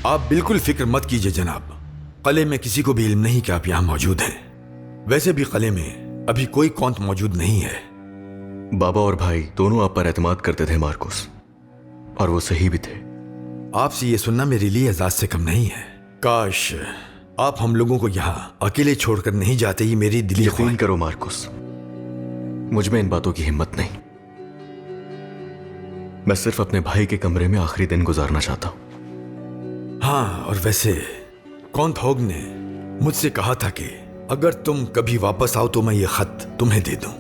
आप बिल्कुल फिक्र मत कीजिए जनाब। कले में किसी को भी इल्म नहीं कि आप यहाँ मौजूद हैं। वैसे भी कले में अभी कोई कौंत मौजूद नहीं है। बाबा और भाई दोनों आप पर एतमाद करते थे मार्कुस, और वो सही भी थे। आपसे ये सुनना मेरे लिए एजाज से कम नहीं है। काश आप हम लोगों को यहाँ अकेले छोड़कर नहीं जाते, ये मेरी दिली यकीन करो मार्कुस, मुझ में इन बातों की हिम्मत नहीं। मैं सिर्फ अपने भाई के कमरे में आखिरी दिन गुजारना चाहता हूं। हाँ, और वैसे कॉन्थहोग ने मुझसे कहा था कि अगर तुम कभी वापस आओ तो मैं ये खत तुम्हें दे दूं।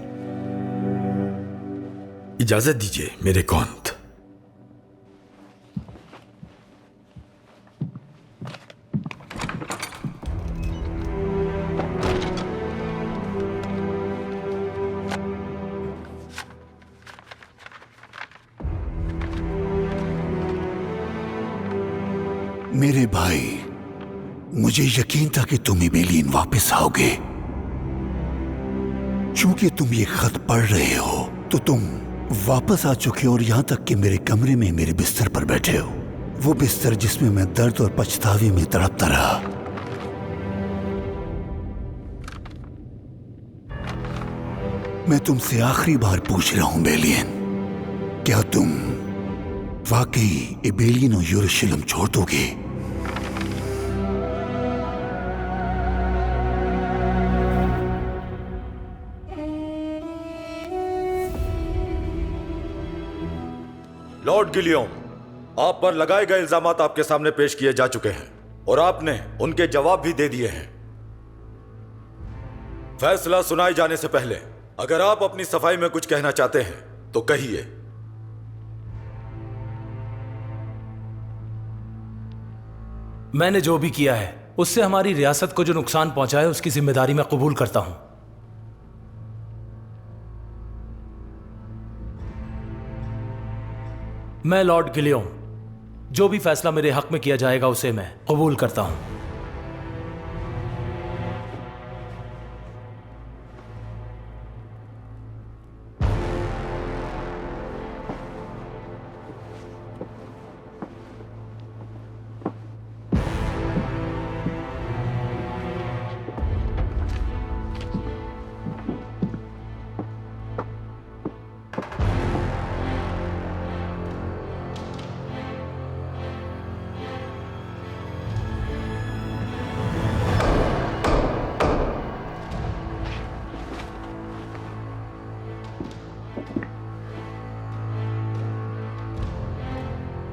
इजाजत दीजिए मेरे कॉन्थ। मेरे भाई, मुझे यकीन था कि तुम इबेलियन वापस आओगे। चूंकि तुम ये खत पढ़ रहे हो तो तुम वापस आ चुके हो, और यहां तक कि मेरे कमरे में मेरे बिस्तर पर बैठे हो। वो बिस्तर जिसमें मैं दर्द और पछतावे में तड़पता रहा। मैं तुमसे आखिरी बार पूछ रहा हूं बेलियन, क्या तुम वाकई इबेलियन और यरूशलेम छोड़ दोगे? लॉर्ड गिलियम, आप पर लगाए गए इल्जामात आपके सामने पेश किए जा चुके हैं और आपने उनके जवाब भी दे दिए हैं। फैसला सुनाए जाने से पहले अगर आप अपनी सफाई में कुछ कहना चाहते हैं तो कहिए। मैंने जो भी किया है उससे हमारी रियासत को जो नुकसान पहुंचा है उसकी जिम्मेदारी मैं कबूल करता हूं। मैं लॉर्ड गिलियम, जो भी फैसला मेरे हक में किया जाएगा उसे मैं कबूल करता हूं।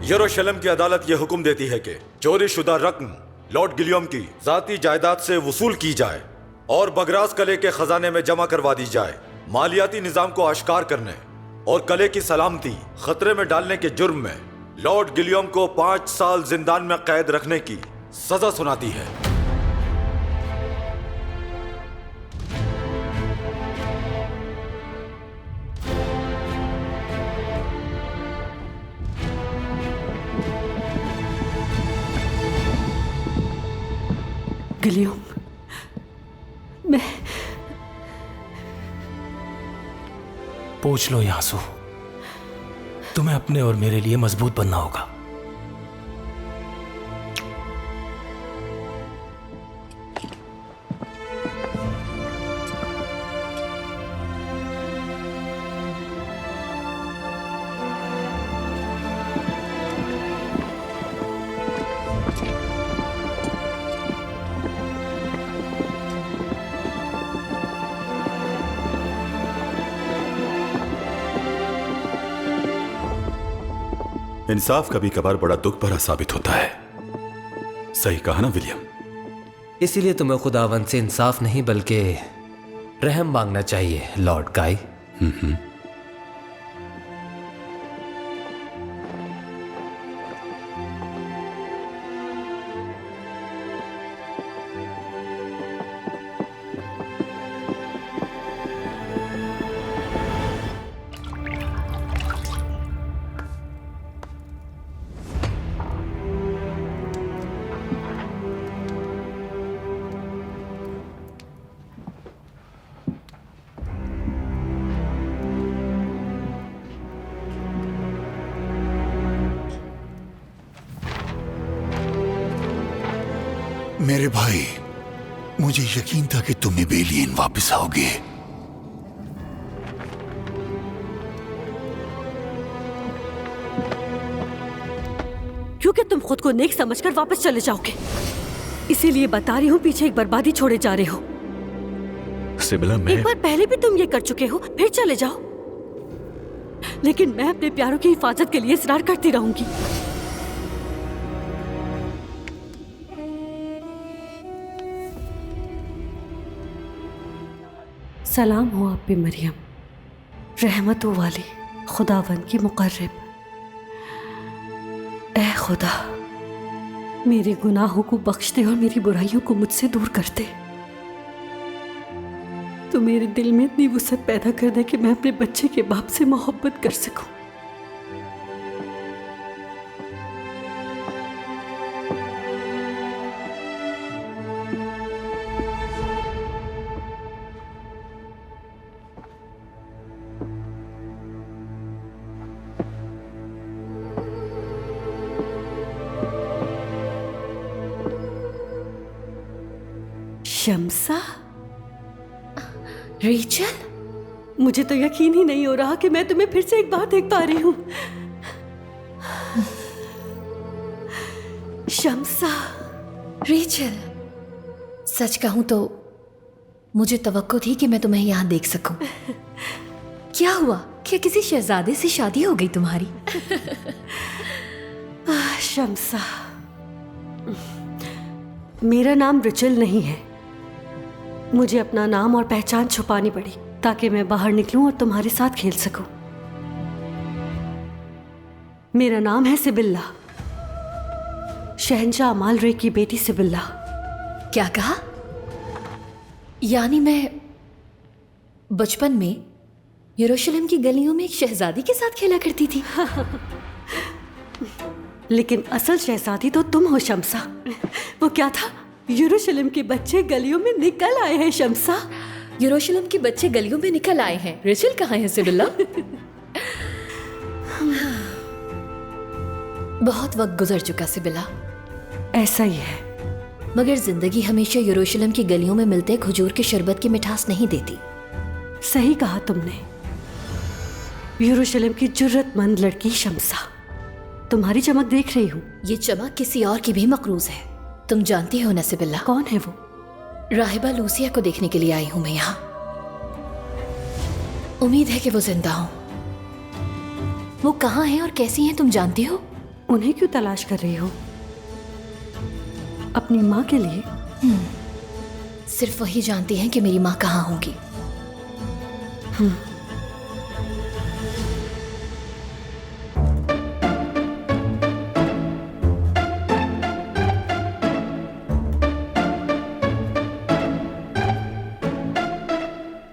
यरूशलेम की अदालत यह हुक्म देती है कि चोरी शुदा रकम लॉर्ड गिलियम की जाती जायदाद से वसूल की जाए और बगरास कले के खजाने में जमा करवा दी जाए। मालियाती निजाम को आश्कार करने और कले की सलामती खतरे में डालने के जुर्म में लॉर्ड गिलियम को 5 साल जिंदान में कैद रखने की सजा सुनाती है। गिलियम, मैं पूछ लो यासू, तुम्हें अपने और मेरे लिए मजबूत बनना होगा। इंसाफ कभी कभार बड़ा दुख भरा साबित होता है। सही कहा ना विलियम? इसीलिए तुम्हें खुदावंद से इंसाफ नहीं बल्कि रहम मांगना चाहिए लॉर्ड काई। मेरे भाई, मुझे यकीन था कि तुम इबेलियन वापस आओगे। क्योंकि तुम खुद को नेक समझकर वापस चले जाओगे, इसीलिए बता रही हूँ पीछे एक बर्बादी छोड़े जा रहे हो। सिबिला, मैं एक बार पहले भी तुम ये कर चुके हो, फिर चले जाओ। लेकिन मैं अपने प्यारों की हिफाजत के लिए इसरार करती रहूंगी। सलाम हो आप पे मरियम, रहमतों वाली, खुदावन की मुकर्रब। ऐ खुदा, मेरे गुनाहों को बख्श दे और मेरी बुराइयों को मुझसे दूर कर दे। तो मेरे दिल में इतनी वुसअत पैदा कर दे कि मैं अपने बच्चे के बाप से मोहब्बत कर सकूं। शम्सा, रेचल, मुझे तो यकीन ही नहीं हो रहा कि मैं तुम्हें फिर से एक बार देख पा रही हूँ। शम्सा। रेचल, सच कहूं तो मुझे तवक्को थी कि मैं तुम्हें यहाँ देख सकूं। क्या हुआ? क्या किसी शहजादे से शादी हो गई तुम्हारी? शम्सा, मेरा नाम रिचल नहीं है। मुझे अपना नाम और पहचान छुपानी पड़ी ताकि मैं बाहर निकलूं और तुम्हारे साथ खेल सकूं। मेरा नाम है सिबिल्ला, शहंशाह अमाल रे की बेटी सिबिल्ला। क्या कहा? यानी मैं बचपन में यरूशलेम की गलियों में एक शहजादी के साथ खेला करती थी। लेकिन असल शहजादी तो तुम हो शम्सा। वो क्या था? यरूशलेम के बच्चे गलियों में निकल आए हैं शम्सा। यरूशलेम के बच्चे गलियों में निकल आए हैं। रिचल कहाँ है सिबिल्ला? बहुत वक्त गुजर चुका सिबिल्ला। ऐसा ही है, मगर जिंदगी हमेशा यरूशलेम की गलियों में मिलते खजूर के शरबत की मिठास नहीं देती। सही कहा तुमने। यरूशलेम की जुर्रतमंद लड़की शम्सा, तुम्हारी चमक देख रही हूँ। ये चमक किसी और की भी मकरूज है। तुम जानती हो ना सिबिल्ला? कौन है वो? राहिबा लूसिया को देखने के लिए आई हूं मैं यहाँ। उम्मीद है कि वो जिंदा हो। वो कहाँ हैं और कैसी हैं तुम जानती हो? उन्हें क्यों तलाश कर रही हो? अपनी माँ के लिए? सिर्फ वही जानती हैं कि मेरी माँ कहाँ होंगी।